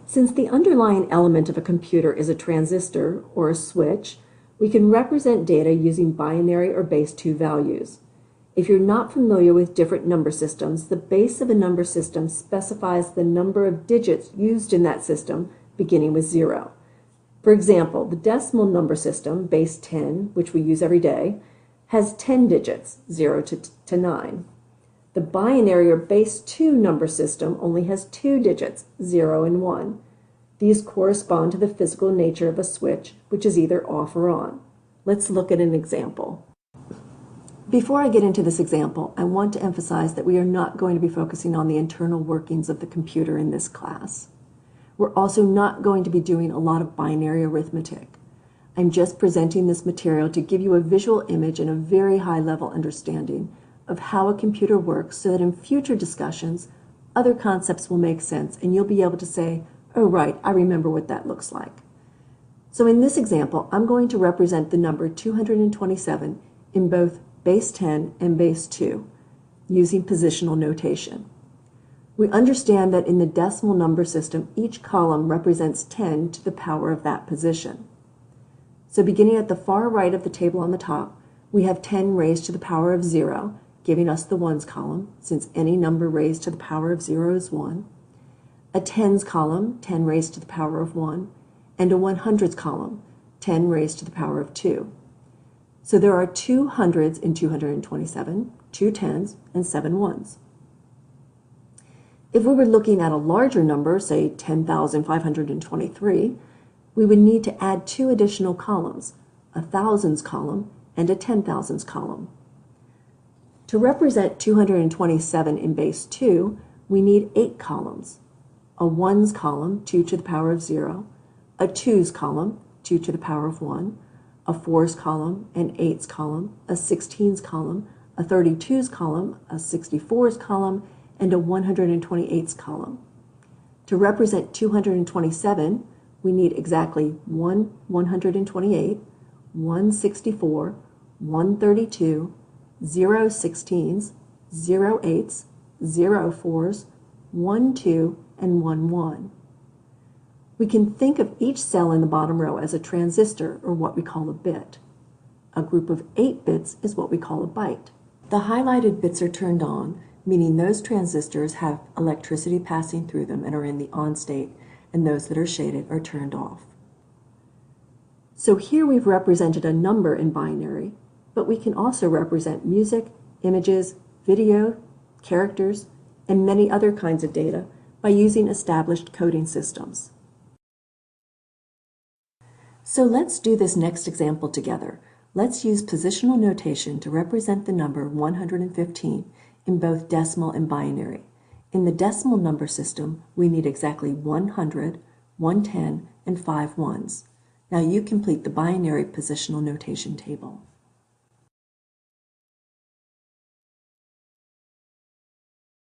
Since the underlying element of a computer is a transistor or a switch, we can represent data using binary or base 2 values. If you're not familiar with different number systems, the base of a number system specifies the number of digits used in that system beginning with 0. For example, the decimal number system, base 10, which we use every day, has 10 digits, 0 to 9. The binary or base 2 number system only has 2 digits, 0 and 1. These correspond to the physical nature of a switch, which is either off or on. Let's look at an example. Before I get into this example, I want to emphasize that we are not going to be focusing on the internal workings of the computer in this class. We're also not going to be doing a lot of binary arithmetic. I'm just presenting this material to give you a visual image and a very high-level understanding of how a computer works so that in future discussions, other concepts will make sense and you'll be able to say, oh right, I remember what that looks like. So in this example, I'm going to represent the number 227 in both base 10 and base 2 using positional notation. We understand that in the decimal number system, each column represents 10 to the power of that position. So beginning at the far right of the table on the top, we have 10 raised to the power of 0, giving us the ones column, since any number raised to the power of 0 is 1, a tens column, 10 raised to the power of 1, and a 100ths column, 10 raised to the power of 2. So there are 2 hundreds in 227, 2 tens, and 7 ones. If we were looking at a larger number, say 10,523, we would need to add 2 additional columns, a thousands column and a 10,000s column. To represent 227 in base 2, we need 8 columns, a ones column, 2 to the power of 0, a twos column, 2 to the power of 1, a fours column, an eights column, a 16s column, a 32s column, a 64s column, and a 128ths column. To represent 227, we need exactly 1 128, 1 64, 1 32, 0 16s, 0 8s, 0 4s, 1 2, and 1 1. We can think of each cell in the bottom row as a transistor, or what we call a bit. A group of 8 bits is what we call a byte. The highlighted bits are turned on, meaning those transistors have electricity passing through them and are in the on state, and those that are shaded are turned off. So here we've represented a number in binary, but we can also represent music, images, video, characters, and many other kinds of data by using established coding systems. So let's do this next example together. Let's use positional notation to represent the number 115 in both decimal and binary. In the decimal number system, we need exactly 100, 110, and 5 ones. Now you complete the binary positional notation table.